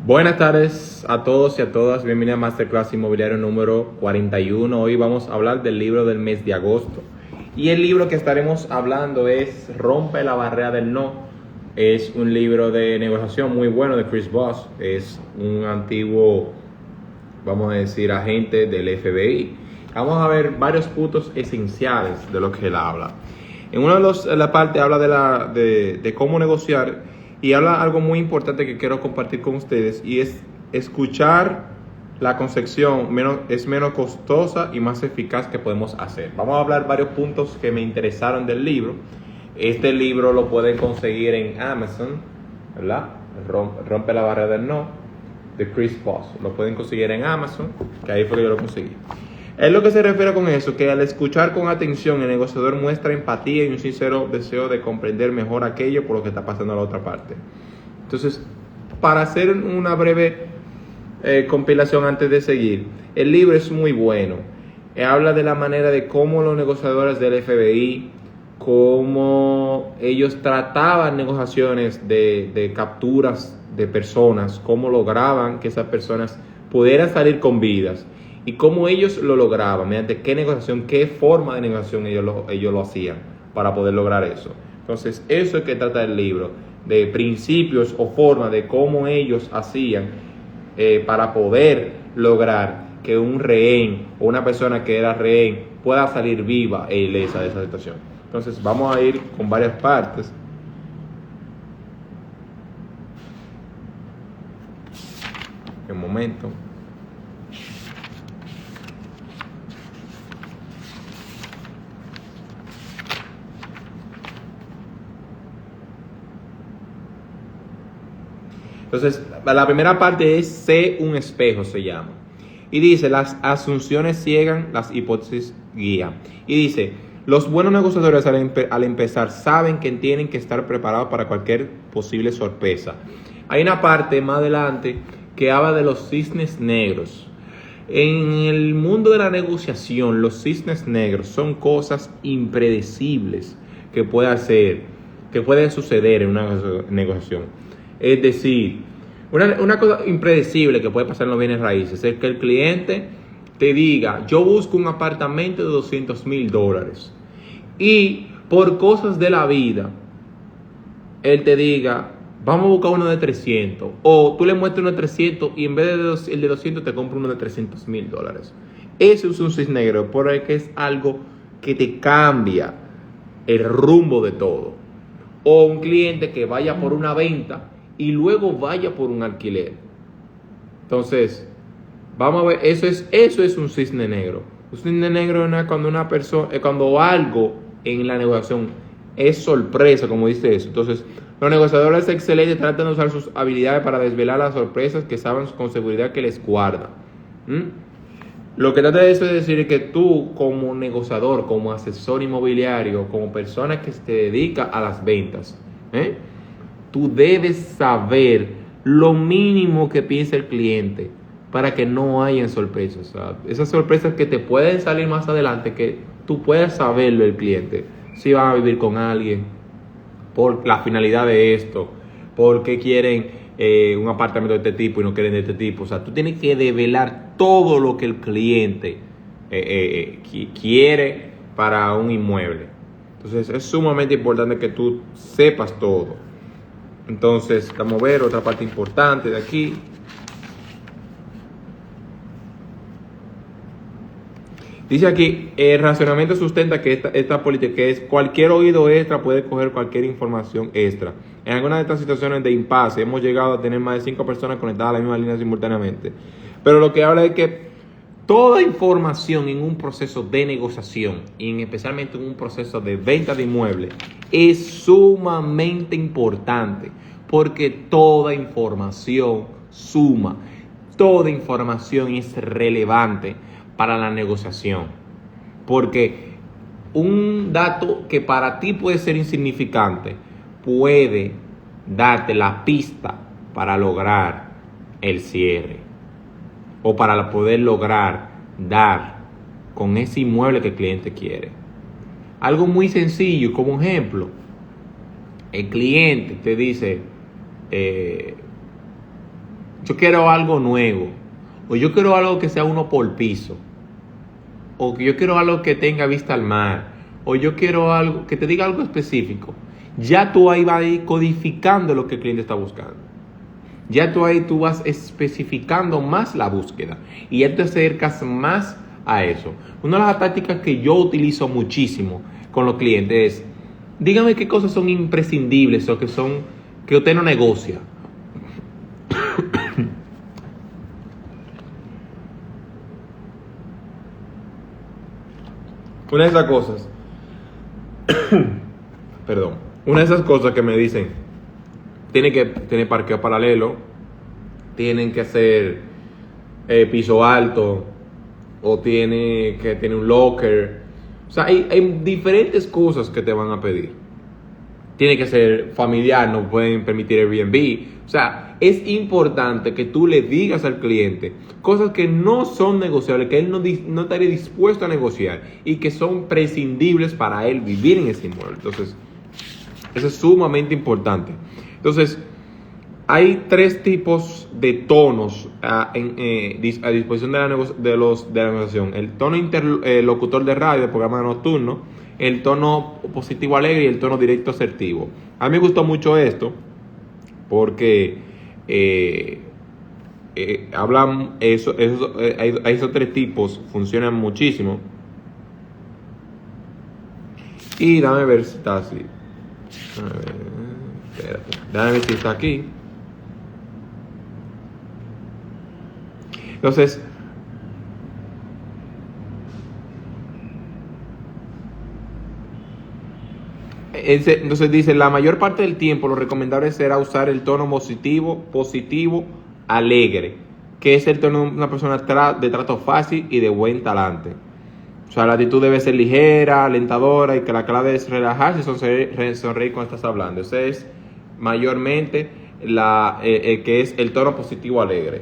Buenas tardes a todos y a todas, bienvenidos a Masterclass Inmobiliario número 41. Hoy vamos a hablar del libro del mes de agosto. Y el libro que estaremos hablando es Rompe la barrera del no. Es un libro de negociación muy bueno de Chris Voss. Es un antiguo, vamos a decir, agente del FBI. Vamos a ver varios puntos esenciales de lo que él habla. En una de la parte habla de cómo negociar. Y habla algo muy importante que quiero compartir con ustedes, y es escuchar la concepción es menos costosa y más eficaz que podemos hacer. Vamos a hablar varios puntos que me interesaron del libro. Este libro lo pueden conseguir en Amazon, ¿verdad? Rompe la barrera del no, de Chris Voss. Lo pueden conseguir en Amazon, que ahí fue que yo lo conseguí. Es lo que se refiere con eso, que al escuchar con atención, el negociador muestra empatía y un sincero deseo de comprender mejor aquello por lo que está pasando a la otra parte. Entonces, para hacer una breve compilación antes de seguir, el libro es muy bueno. Habla de la manera de cómo los negociadores del FBI, cómo ellos trataban negociaciones de capturas de personas, cómo lograban que esas personas pudieran salir con vidas. Y cómo ellos lo lograban, mediante qué negociación, qué forma de negociación ellos lo hacían para poder lograr eso. Entonces, eso es que trata el libro, de principios o formas de cómo ellos hacían para poder lograr que un rehén o una persona que era rehén pueda salir viva e ilesa de esa situación. Entonces, vamos a ir con varias partes. Un momento. Entonces, la primera parte es sé un espejo, se llama. Y dice, las asunciones ciegan, las hipótesis guían. Y dice, los buenos negociadores al empezar saben que tienen que estar preparados para cualquier posible sorpresa. Hay una parte más adelante que habla de los cisnes negros. En el mundo de la negociación, los cisnes negros son cosas impredecibles que pueden suceder en una negociación. Es decir, una cosa impredecible que puede pasar en los bienes raíces es que el cliente te diga, yo busco un apartamento de $200,000 y por cosas de la vida él te diga, vamos a buscar uno de 300, o tú le muestras uno de 300 y en vez de el de 200 te compra uno de $300,000. Eso es un cisne negro, porque es algo que te cambia el rumbo de todo. O un cliente que vaya por una venta y luego vaya por un alquiler. Entonces, vamos a ver, eso es un cisne negro. Un cisne negro es cuando algo en la negociación es sorpresa, como dice eso. Entonces, los negociadores excelentes tratan de usar sus habilidades para desvelar las sorpresas que saben con seguridad que les guarda. Lo que trata de eso es decir que tú, como negociador, como asesor inmobiliario, como persona que se dedica a las ventas, tú debes saber lo mínimo que piensa el cliente para que no haya sorpresas. O sea, esas sorpresas que te pueden salir más adelante, que tú puedas saberlo el cliente. Si van a vivir con alguien, por la finalidad de esto, por qué quieren un apartamento de este tipo y no quieren de este tipo. O sea, tú tienes que develar todo lo que el cliente quiere para un inmueble. Entonces, es sumamente importante que tú sepas todo. Entonces, vamos a ver otra parte importante de aquí. Dice aquí, el racionamiento sustenta que esta política, que es cualquier oído extra puede coger cualquier información extra. En algunas de estas situaciones de impasse hemos llegado a tener más de 5 personas conectadas a la misma línea simultáneamente. Pero lo que habla es que toda información en un proceso de negociación, y especialmente en un proceso de venta de inmuebles, es sumamente importante, porque toda información suma, toda información es relevante para la negociación, porque un dato que para ti puede ser insignificante puede darte la pista para lograr el cierre o para poder lograr dar con ese inmueble que el cliente quiere. Algo muy sencillo, como ejemplo, el cliente te dice, yo quiero algo nuevo, o yo quiero algo que sea uno por piso, o que yo quiero algo que tenga vista al mar, o yo quiero algo que te diga algo específico, ya tú ahí vas a ir codificando lo que el cliente está buscando. Ya tú vas especificando más la búsqueda y ya te acercas más a eso. Una de las tácticas que yo utilizo muchísimo con los clientes es, dígame qué cosas son imprescindibles o que usted no negocia. Una de esas cosas, perdón, una de esas cosas que me dicen, tiene que tener parqueo paralelo, tienen que hacer piso alto, o tiene que tener un locker. O sea, hay diferentes cosas que te van a pedir. Tiene que ser familiar, no pueden permitir Airbnb. O sea, es importante que tú le digas al cliente cosas que no son negociables, que él no estaría dispuesto a negociar y que son prescindibles para él vivir en ese inmueble. Entonces, eso es sumamente importante. Entonces, hay 3 tipos de tonos a disposición de la negociación. El tono interlocutor de radio, de programa nocturno, el tono positivo alegre y el tono directo asertivo. A mí me gustó mucho esto porque hablan esos 3 tipos, funcionan muchísimo. Y dame ver si está así. Déjame ver si está aquí. Entonces, dice, la mayor parte del tiempo lo recomendable será usar el tono positivo, alegre, que es el tono de una persona de trato fácil y de buen talante. O sea, la actitud debe ser ligera, alentadora y que la clave es relajarse y sonreír cuando estás hablando. Ese es mayormente que es el tono positivo alegre.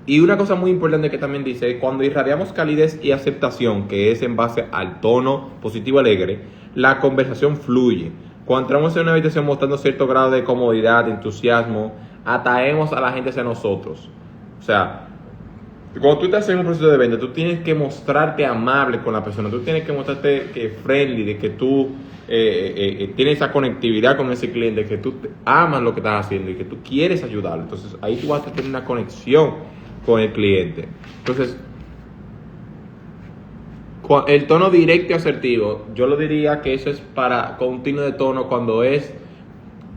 Y una cosa muy importante que también dice, cuando irradiamos calidez y aceptación, que es en base al tono positivo alegre, la conversación fluye. Cuando entramos en una habitación mostrando cierto grado de comodidad, de entusiasmo, atraemos a la gente hacia nosotros. O sea, cuando tú estás en un proceso de venta, tú tienes que mostrarte amable con la persona, tú tienes que mostrarte que friendly, de que tú tienes esa conectividad con ese cliente, que tú amas lo que estás haciendo y que tú quieres ayudarlo. Entonces ahí tú vas a tener una conexión con el cliente. Entonces, el tono directo y asertivo, yo lo diría que eso es para continuo de tono cuando es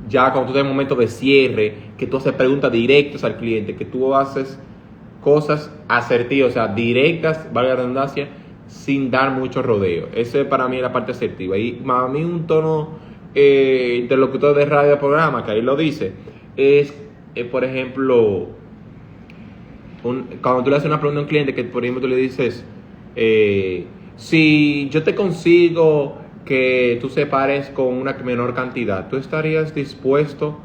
ya cuando tú estás en un momento de cierre, que tú haces preguntas directas al cliente, que tú haces cosas asertivas, o sea, directas, valga la redundancia, sin dar mucho rodeo. Ese para mí es la parte asertiva. Y para mí un tono interlocutor de radio de programa, que ahí lo dice, es por ejemplo, cuando tú le haces una pregunta a un cliente, que por ejemplo tú le dices, si yo te consigo que tú separes con una menor cantidad, ¿tú estarías dispuesto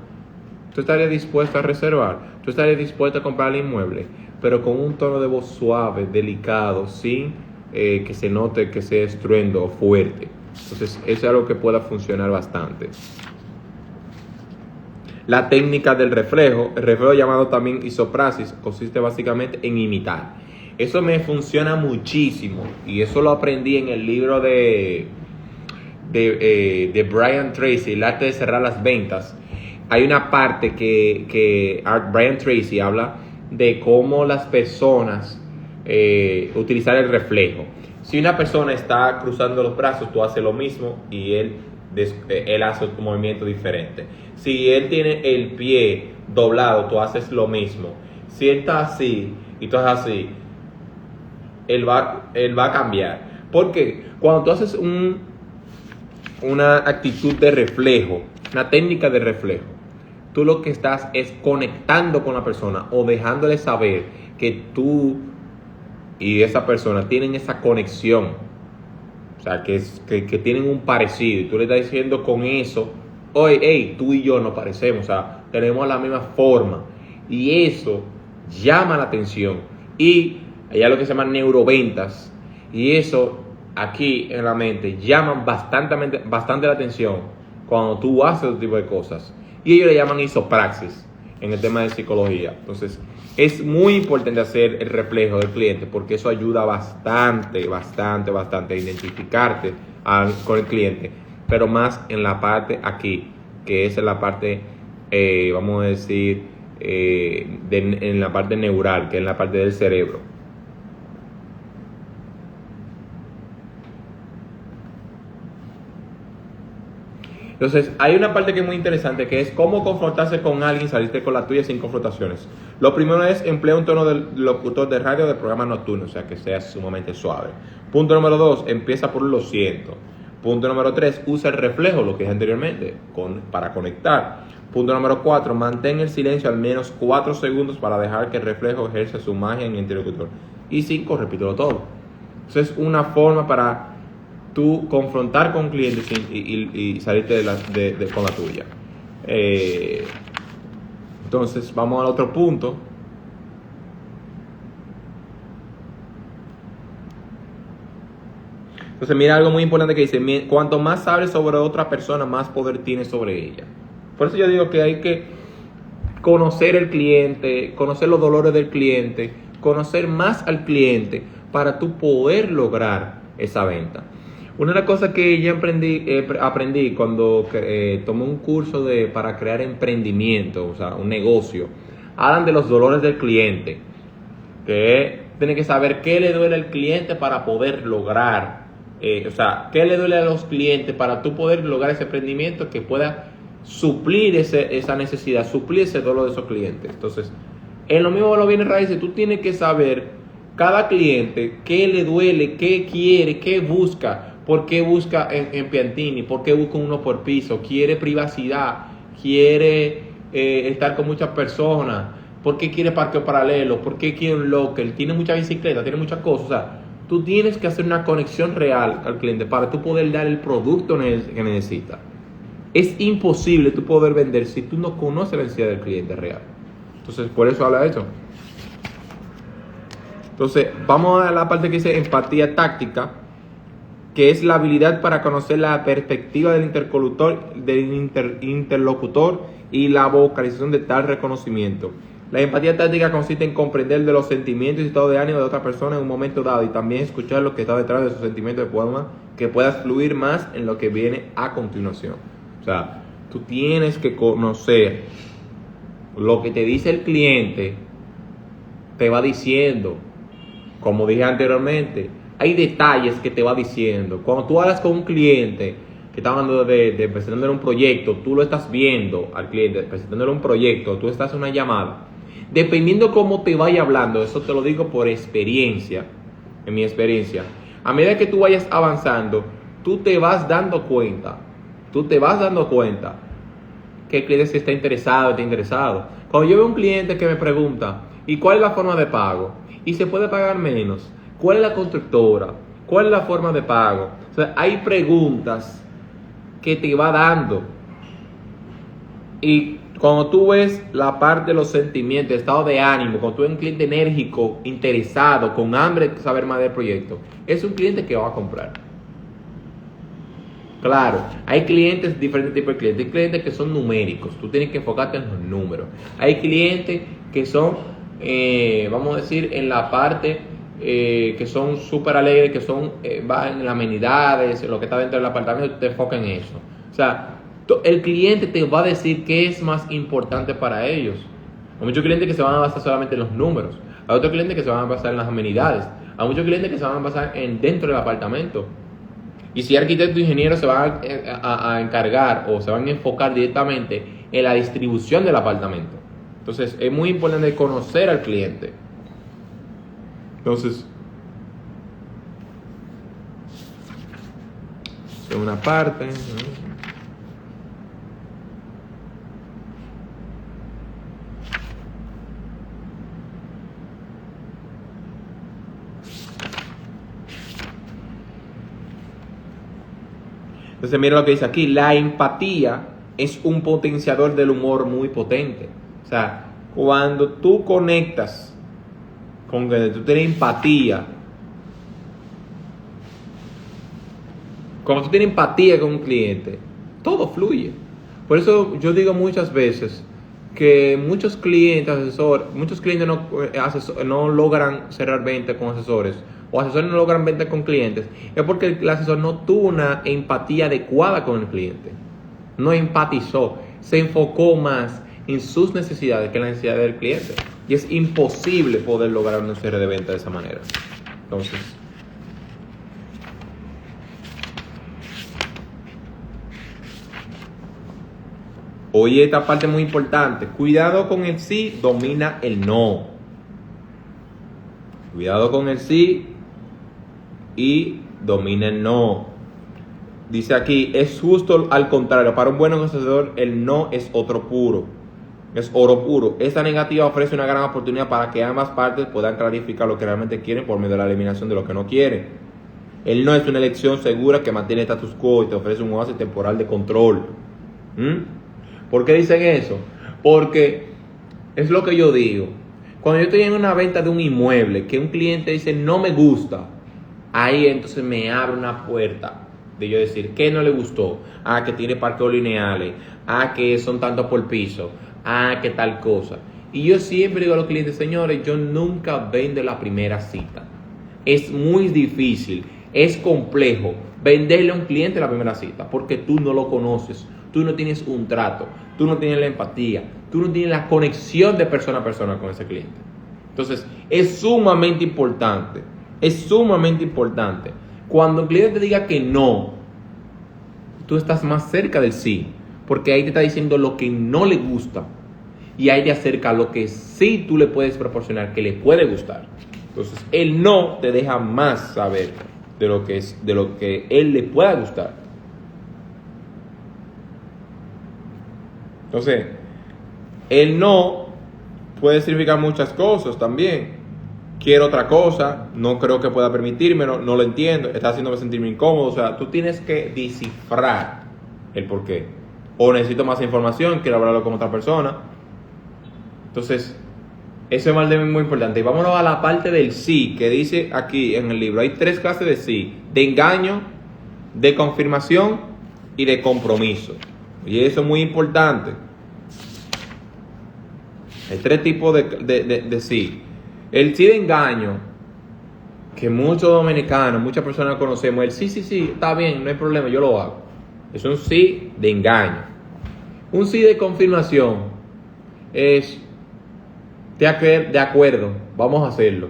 a reservar? ¿Tú estarías dispuesto a comprar el inmueble? Pero con un tono de voz suave, delicado, sin que se note que sea estruendo o fuerte. Entonces, eso es algo que pueda funcionar bastante. La técnica del reflejo, el reflejo llamado también isoprasis, consiste básicamente en imitar. Eso me funciona muchísimo y eso lo aprendí en el libro de Brian Tracy, El arte de cerrar las ventas. Hay una parte que Brian Tracy habla de cómo las personas utilizar el reflejo. Si una persona está cruzando los brazos, tú haces lo mismo y él hace un movimiento diferente. Si él tiene el pie doblado, tú haces lo mismo. Si él está así y tú haces así, él va a cambiar. Porque cuando tú haces una actitud de reflejo, una técnica de reflejo, tú lo que estás es conectando con la persona o dejándole saber que tú y esa persona tienen esa conexión. O sea, que tienen un parecido. Y tú le estás diciendo con eso, oye, hey, tú y yo nos parecemos. O sea, tenemos la misma forma. Y eso llama la atención. Y hay algo que se llama neuroventas. Y eso aquí en la mente llaman bastante la atención cuando tú haces ese tipo de cosas. Y ellos le llaman isopraxis. en el tema de psicología. Entonces, es muy importante hacer el reflejo del cliente porque eso ayuda bastante a identificarte con el cliente, pero más en la parte aquí, que es en la parte, vamos a decir, en la parte neural, que es en la parte del cerebro. Entonces, hay una parte que es muy interesante, que es cómo confrontarse con alguien, salirte con la tuya sin confrontaciones. Lo primero es emplea un tono del locutor de radio de programa nocturno, o sea, que sea sumamente suave. Punto número 2, empieza por lo siento. Punto número 3, usa el reflejo, lo que dije anteriormente, para conectar. Punto número 4, mantén el silencio al menos 4 segundos para dejar que el reflejo ejerza su magia en el interlocutor. Y 5, repítelo todo. Entonces, es una forma para tú confrontar con clientes y salirte con la tuya. Entonces, vamos al otro punto. Entonces, mira algo muy importante que dice: cuanto más sabes sobre otra persona, más poder tienes sobre ella. Por eso yo digo que hay que conocer el cliente, conocer los dolores del cliente, conocer más al cliente para tú poder lograr esa venta. Una de las cosas que yo aprendí cuando tomé un curso para crear emprendimiento, o sea, un negocio, hablan de los dolores del cliente, que tiene que saber qué le duele al cliente para poder lograr, o sea, qué le duele a los clientes para tú poder lograr ese emprendimiento que pueda suplir esa necesidad, suplir ese dolor de esos clientes. Entonces, en lo mismo de los bienes raíces, tú tienes que saber cada cliente qué le duele, qué quiere, qué busca. ¿Por qué busca en Piantini? ¿Por qué busca uno por piso? ¿Quiere privacidad? ¿Quiere estar con muchas personas? ¿Por qué quiere parqueo paralelo? ¿Por qué quiere un locker? ¿Tiene mucha bicicleta? ¿Tiene muchas cosas? O sea, tú tienes que hacer una conexión real al cliente para tú poder dar el producto que necesita. Es imposible tú poder vender si tú no conoces la necesidad del cliente real. Entonces, por eso habla de eso. Entonces, vamos a la parte que dice empatía táctica, que es la habilidad para conocer la perspectiva del interlocutor y la vocalización de tal reconocimiento. La empatía táctica consiste en comprender de los sentimientos y estado de ánimo de otra persona en un momento dado y también escuchar lo que está detrás de sus sentimientos de forma que puedas fluir más en lo que viene a continuación. O sea, tú tienes que conocer lo que te dice el cliente, te va diciendo, como dije anteriormente. Hay detalles que te va diciendo. Cuando tú hablas con un cliente que está hablando de presentándole un proyecto, tú lo estás viendo al cliente, presentándole un proyecto, tú estás en una llamada. Dependiendo cómo te vaya hablando, eso te lo digo por experiencia, en mi experiencia. A medida que tú vayas avanzando, tú te vas dando cuenta que el cliente está interesado. Cuando yo veo un cliente que me pregunta, ¿y cuál es la forma de pago? ¿Y se puede pagar menos? ¿Cuál es la constructora? ¿Cuál es la forma de pago? O sea, hay preguntas que te va dando. Y cuando tú ves la parte de los sentimientos, estado de ánimo, cuando tú ves un cliente enérgico, interesado, con hambre de saber más del proyecto, es un cliente que va a comprar. Claro, hay clientes, diferentes tipos de clientes. Hay clientes que son numéricos, tú tienes que enfocarte en los números. Hay clientes que son, vamos a decir, en la parte que son súper alegres, que son van en las amenidades, en lo que está dentro del apartamento, te enfoca en eso. O sea, el cliente te va a decir qué es más importante para ellos. Hay muchos clientes que se van a basar solamente en los números. Hay otros clientes que se van a basar en las amenidades. Hay muchos clientes que se van a basar dentro del apartamento. Y si arquitectos e ingenieros se van a encargar o se van a enfocar directamente en la distribución del apartamento. Entonces, es muy importante conocer al cliente. Entonces, es una parte. Entonces, mira lo que dice aquí. La empatía es un potenciador del humor muy potente. O sea, cuando tú conectas con que tú tienes empatía, cuando tú tienes empatía con un cliente, todo fluye. Por eso yo digo muchas veces que muchos clientes, no logran cerrar ventas con asesores, o asesores no logran ventas con clientes, es porque el asesor no tuvo una empatía adecuada con el cliente, no empatizó, se enfocó más en sus necesidades que en las necesidades del cliente, y es imposible poder lograr un cierre de venta de esa manera. Entonces, oye, esta parte es muy importante. Cuidado con el sí, domina el no. Cuidado con el sí y domina el no. Dice aquí, es justo al contrario. Para un buen negociador, el no es otro puro. Es oro puro. Esta negativa ofrece una gran oportunidad para que ambas partes puedan clarificar lo que realmente quieren por medio de la eliminación de lo que no quieren. El no es una elección segura que mantiene el status quo y te ofrece un oasis temporal de control. ¿Por qué dicen eso? Porque es lo que yo digo. Cuando yo estoy en una venta de un inmueble, que un cliente dice no me gusta, ahí entonces me abre una puerta de yo decir que no le gustó, que tiene parqueos lineales, que son tantos por piso, que tal cosa. Y yo siempre digo a los clientes, señores, yo nunca vendo la primera cita. Es muy difícil, es complejo venderle a un cliente la primera cita, porque tú no lo conoces, tú no tienes un trato, tú no tienes la empatía, tú no tienes la conexión de persona a persona con ese cliente. Entonces, es sumamente importante, cuando el cliente te diga que no, tú estás más cerca del sí, porque ahí te está diciendo lo que no le gusta y ahí te acerca a lo que sí tú le puedes proporcionar, que le puede gustar. Entonces, el no te deja más saber de lo que él le pueda gustar. Entonces, el no puede significar muchas cosas también. Quiero otra cosa, no creo que pueda permitírmelo, no lo entiendo, está haciéndome sentirme incómodo. O sea, tú tienes que descifrar el por qué. O necesito más información, quiero hablarlo con otra persona. Entonces, eso es muy importante. Y vámonos a la parte del sí, que dice aquí en el libro. Hay 3 clases de sí: de engaño, de confirmación y de compromiso. Y eso es muy importante. Hay 3 tipos de sí. El sí de engaño, que muchos dominicanos, muchas personas conocemos, el sí, está bien, no hay problema, yo lo hago. Es un sí de engaño. Un sí de confirmación es de acuerdo, vamos a hacerlo.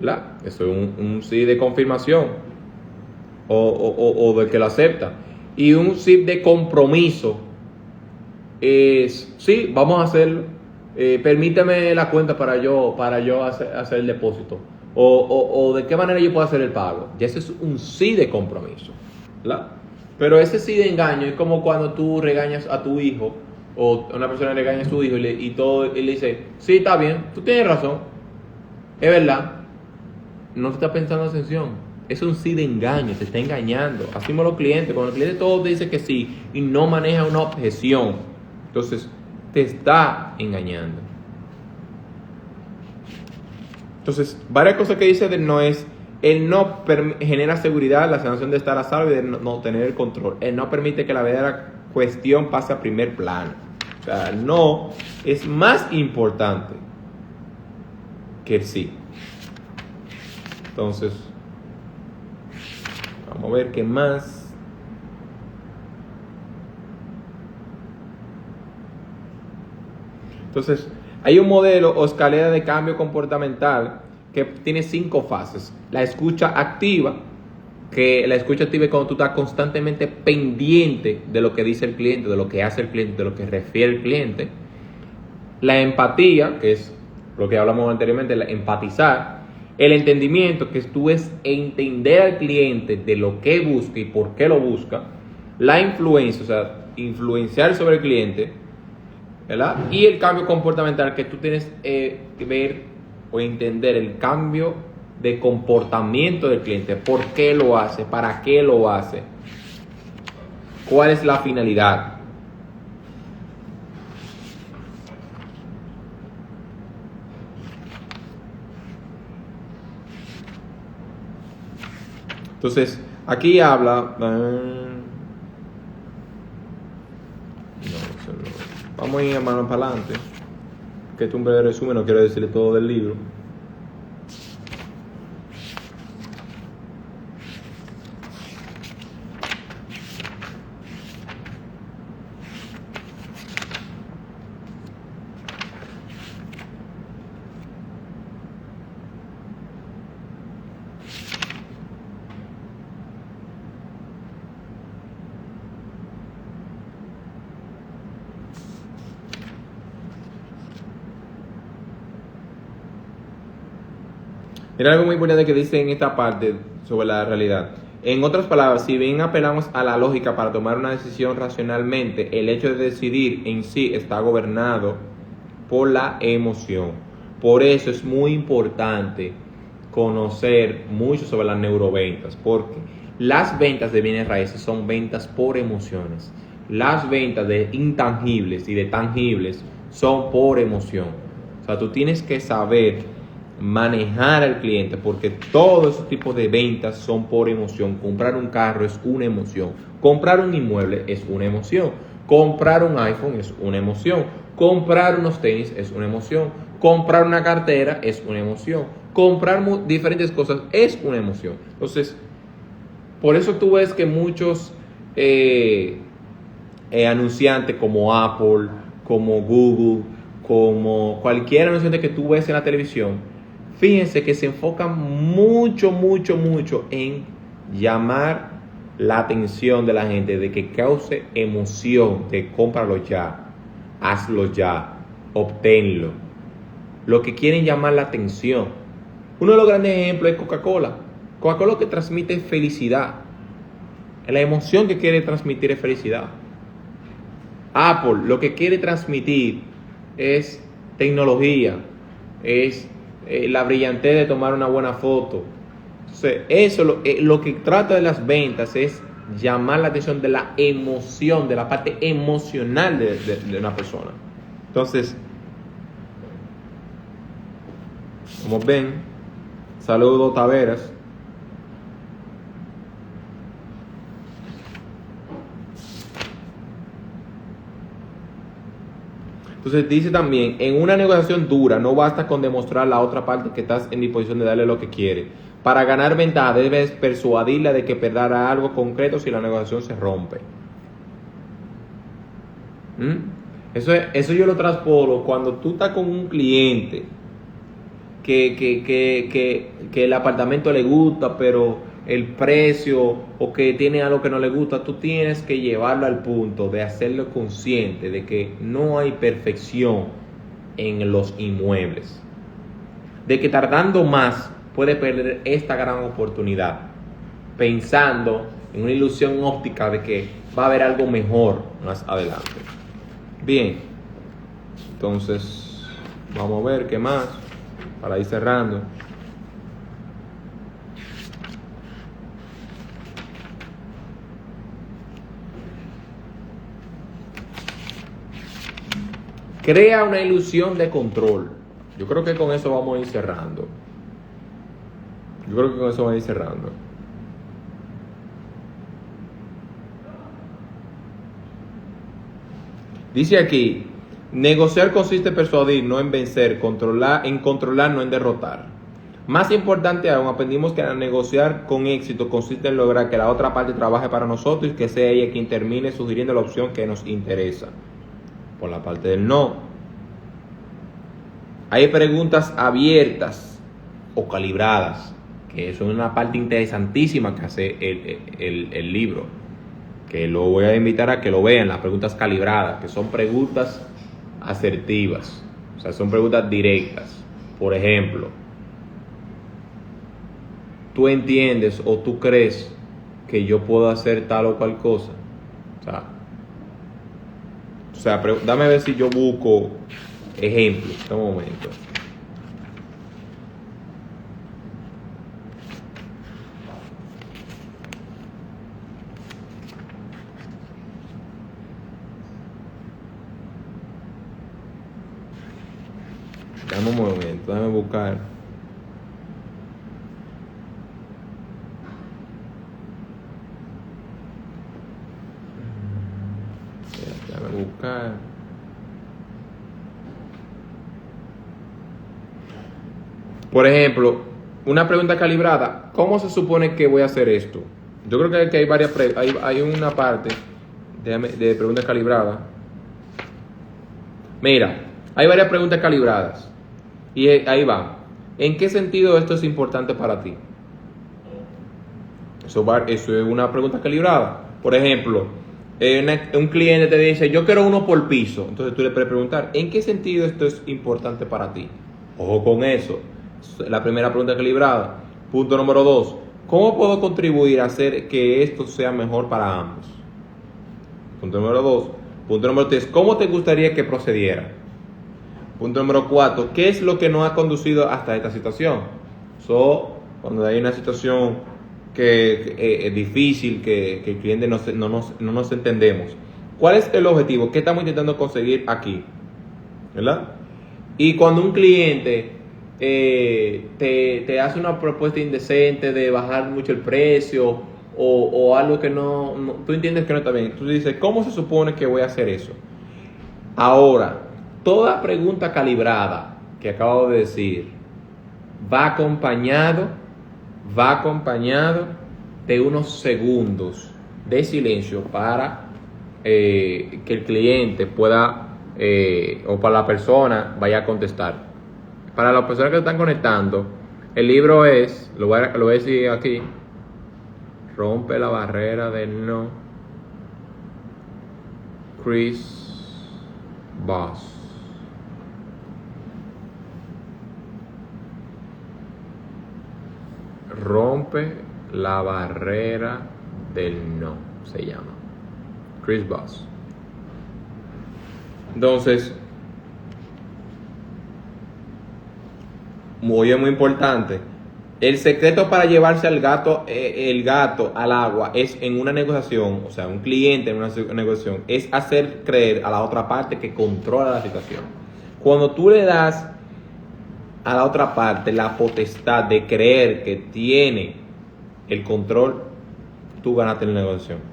¿Verdad? Eso es un sí de confirmación o de que lo acepta. Y un sí de compromiso es sí, vamos a hacerlo. Permíteme la cuenta para yo hacer el depósito, o de qué manera yo puedo hacer el pago. Ya ese es un sí de compromiso, ¿verdad? Pero ese sí de engaño es como cuando tú regañas a tu hijo, o una persona regaña a su hijo y le dice, sí, está bien, tú tienes razón, es verdad, no te está pensando atención. Es un sí de engaño, te está engañando. Así como los clientes, cuando el cliente todo te dice que sí y no maneja una objeción, entonces te está engañando. Entonces, varias cosas que dice del no es: el no genera seguridad, la sensación de estar a salvo y de no tener el control. El no permite que la verdadera cuestión pase a primer plano. O sea, el no es más importante que el sí. Entonces, vamos a ver qué más. Entonces, hay un modelo o escalera de cambio comportamental que tiene 5 fases. La escucha activa, que la escucha activa es cuando tú estás constantemente pendiente de lo que dice el cliente, de lo que hace el cliente, de lo que refiere el cliente. La empatía, que es lo que hablamos anteriormente, empatizar. El entendimiento, que tú es entender al cliente de lo que busca y por qué lo busca. La influencia, o sea, influenciar sobre el cliente, ¿verdad? Y el cambio comportamental, que tú tienes que ver o entender el cambio de comportamiento del cliente. ¿Por qué lo hace? ¿Para qué lo hace? ¿Cuál es la finalidad? Entonces, aquí habla... Vamos a ir, hermano, para adelante. Que este es un breve resumen, no quiero decirle todo del libro. Mira algo muy importante que dice en esta parte sobre la realidad. En otras palabras, si bien apelamos a la lógica para tomar una decisión racionalmente, el hecho de decidir en sí está gobernado por la emoción. Por eso es muy importante conocer mucho sobre las neuroventas, porque las ventas de bienes raíces son ventas por emociones. Las ventas de intangibles y de tangibles son por emoción. O sea, tú tienes que saber manejar al cliente, porque todos esos tipos de ventas son por emoción. Comprar un carro es una emoción, comprar un inmueble es una emoción, comprar un iPhone es una emoción, comprar unos tenis es una emoción, comprar una cartera es una emoción, comprar diferentes cosas es una emoción. Entonces, por eso tú ves que muchos anunciantes como Apple, como Google, como cualquier anunciante que tú ves en la televisión, fíjense que se enfocan mucho en llamar la atención de la gente, de que cause emoción, de cómpralo ya, hazlo ya, obténlo. Lo que quieren llamar la atención. Uno de los grandes ejemplos es Coca-Cola. Coca-Cola lo que transmite es felicidad. La emoción que quiere transmitir es felicidad. Apple lo que quiere transmitir es tecnología, es la brillantez de tomar una buena foto. Entonces, eso lo que trata de las ventas es llamar la atención de la emoción, de la parte emocional de una persona. Entonces, como ven, saludos Taveras. Entonces dice también, en una negociación dura no basta con demostrar a la otra parte que estás en disposición de darle lo que quiere. Para ganar ventaja debes persuadirla de que perderá algo concreto si la negociación se rompe. Eso yo lo transpolo cuando tú estás con un cliente que el apartamento le gusta, pero el precio o que tiene algo que no le gusta, tú tienes que llevarlo al punto de hacerlo consciente de que no hay perfección en los inmuebles, de que tardando más puede perder esta gran oportunidad, pensando en una ilusión óptica de que va a haber algo mejor más adelante. Bien, entonces vamos a ver qué más para ir cerrando. Crea una ilusión de control. Yo creo que con eso vamos a ir cerrando. Dice aquí, negociar consiste en persuadir, no en vencer, controlar, no en derrotar. Más importante aún, aprendimos que negociar con éxito consiste en lograr que la otra parte trabaje para nosotros y que sea ella quien termine sugiriendo la opción que nos interesa. Por la parte del no, hay preguntas abiertas o calibradas, que son una parte interesantísima que hace el libro, que lo voy a invitar a que lo vean. Las preguntas calibradas, que son preguntas asertivas, o sea, son preguntas directas. Por ejemplo, ¿tú entiendes o tú crees que yo puedo hacer tal o cual cosa? O sea, dame a ver si yo busco ejemplos en un momento. Dame un momento, déjame buscar. Déjame buscar. Por ejemplo, una pregunta calibrada, ¿cómo se supone que voy a hacer esto? Yo creo que hay varias hay una parte de preguntas calibradas. Mira, hay varias preguntas calibradas. Y ahí va. ¿En qué sentido esto es importante para ti? Eso es una pregunta calibrada. Por ejemplo, un cliente te dice, yo quiero uno por piso. Entonces tú le puedes preguntar, ¿en qué sentido esto es importante para ti? Ojo con eso. La primera pregunta calibrada. Punto número 2. ¿Cómo puedo contribuir a hacer que esto sea mejor para ambos? Punto número 2. Punto número 3. ¿Cómo te gustaría que procediera? Punto número 4. ¿Qué es lo que nos ha conducido hasta esta situación? Cuando hay una situación que es difícil, que el cliente no nos entendemos. ¿Cuál es el objetivo? ¿Qué estamos intentando conseguir aquí? ¿Verdad? Y cuando un cliente te hace una propuesta indecente de bajar mucho el precio o algo que tú entiendes que no está bien, tú dices, ¿cómo se supone que voy a hacer eso? Ahora, toda pregunta calibrada que acabo de decir va acompañado de unos segundos de silencio para que el cliente pueda o para la persona vaya a contestar. Para las personas que están conectando, el libro es, lo voy a decir aquí, Rompe la barrera del no, Chris Voss. Rompe la barrera del no, se llama Chris Voss. Entonces, muy importante, el secreto para llevarse el gato al agua es en una negociación, o sea, un cliente en una negociación, es hacer creer a la otra parte que controla la situación. Cuando tú le das a la otra parte la potestad de creer que tiene el control, tú ganaste la negociación.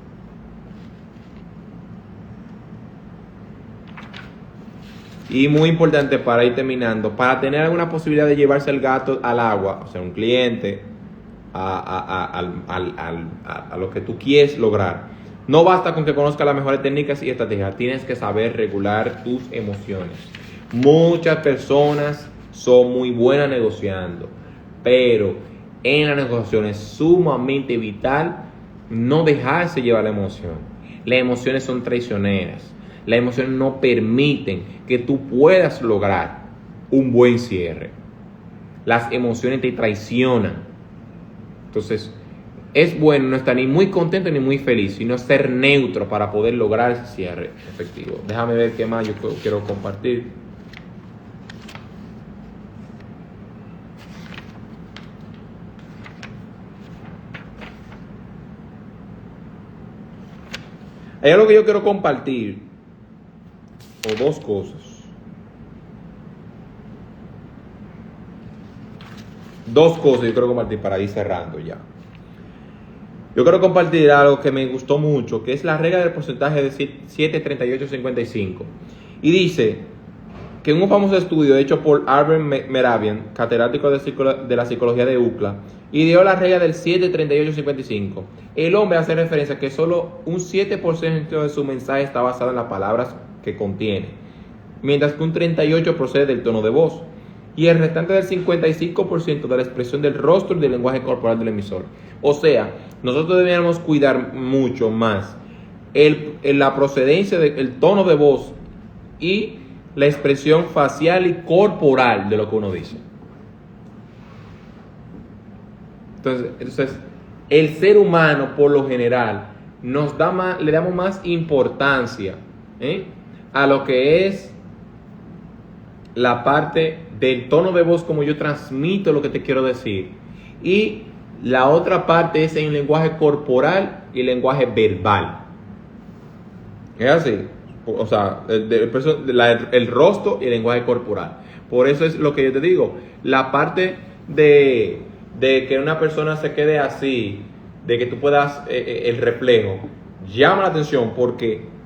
Y muy importante para ir terminando, para tener alguna posibilidad de llevarse el gato al agua, o sea, un cliente, a lo que tú quieres lograr, no basta con que conozcas las mejores técnicas y estrategias, tienes que saber regular tus emociones. Muchas personas son muy buenas negociando, pero en la negociación es sumamente vital no dejarse llevar la emoción. Las emociones son traicioneras. Las emociones no permiten que tú puedas lograr un buen cierre. Las emociones te traicionan. Entonces, es bueno no estar ni muy contento ni muy feliz, sino ser neutro para poder lograr ese cierre efectivo. Déjame ver qué más yo quiero compartir. Hay algo que yo quiero compartir. O dos cosas. Dos cosas yo quiero compartir para ir cerrando ya. Yo quiero compartir algo que me gustó mucho, que es la regla del porcentaje de 7, 38, 55. Y dice que en un famoso estudio hecho por Albert Mehrabian, catedrático de la psicología de UCLA, ideó la regla del 7, 38, 55. El hombre hace referencia a que solo un 7% de su mensaje está basado en las palabras que contiene, mientras que un 38% procede del tono de voz y el restante del 55% de la expresión del rostro y del lenguaje corporal del emisor. O sea, nosotros deberíamos cuidar mucho más la procedencia del tono de voz y la expresión facial y corporal de lo que uno dice. Entonces el ser humano por lo general le damos más importancia a lo que es la parte del tono de voz, como yo transmito lo que te quiero decir, y la otra parte es en el lenguaje corporal y el lenguaje verbal. Es así, o sea, el rostro y el lenguaje corporal. Por eso es lo que yo te digo, la parte de que una persona se quede así, de que tú puedas el reflejo, llama la atención porque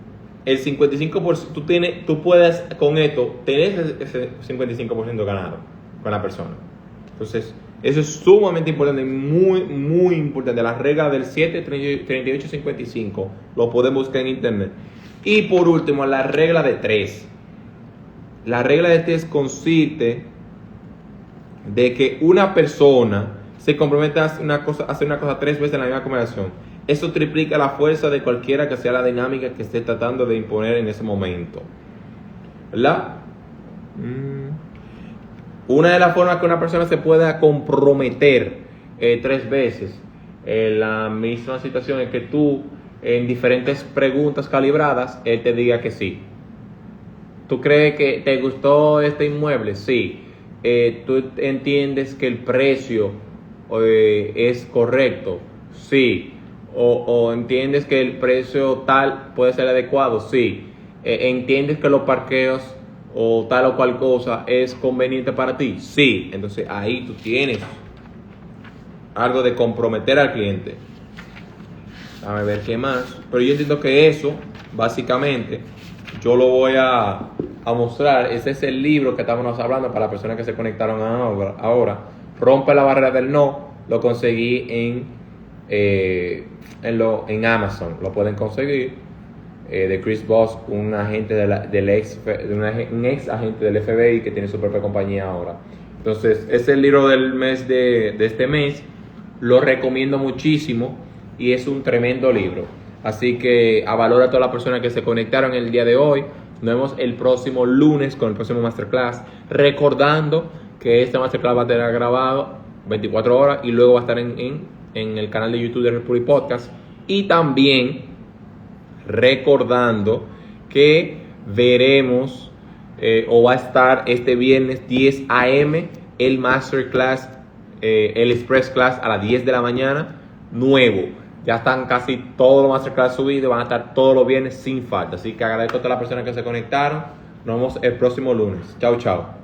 el 55%, tú puedes con esto tener ese 55% ganado con la persona. Entonces, eso es sumamente importante, muy, muy importante. La regla del 7-38-55 lo podemos buscar en internet. Y por último, la regla de 3. La regla de 3 consiste de que una persona se compromete a hacer una cosa 3 veces en la misma conversación. Eso triplica la fuerza de cualquiera que sea la dinámica que esté tratando de imponer en ese momento. ¿Verdad? Una de las formas que una persona se pueda comprometer 3 veces en la misma situación es que tú, en diferentes preguntas calibradas, él te diga que sí. ¿Tú crees que te gustó este inmueble? Sí. ¿Tú entiendes que el precio es correcto? Sí. O entiendes que el precio tal puede ser adecuado? Sí. ¿Entiendes que los parqueos o tal o cual cosa es conveniente para ti? Sí. Entonces ahí tú tienes algo de comprometer al cliente. A ver qué más. Pero yo entiendo que eso, básicamente, yo lo voy a mostrar. Ese es el libro que estamos hablando para las personas que se conectaron ahora. Rompe la barrera del no. Lo conseguí en Amazon. Lo pueden conseguir. De Chris Voss, un agente un ex agente del FBI que tiene su propia compañía ahora. Entonces, es el libro del mes de este mes. Lo recomiendo muchísimo y es un tremendo libro. Así que a valor a todas las personas que se conectaron el día de hoy. Nos vemos el próximo lunes con el próximo Masterclass. Recordando que este Masterclass va a estar grabado 24 horas y luego va a estar en el canal de YouTube de Republic Podcast. Y también recordando que veremos o va a estar este viernes 10 a.m. el Masterclass, el Express Class a las 10 de la mañana, nuevo. Ya están casi todos los Masterclass subidos, van a estar todos los viernes sin falta. Así que agradezco a todas las personas que se conectaron. Nos vemos el próximo lunes. Chao, chao.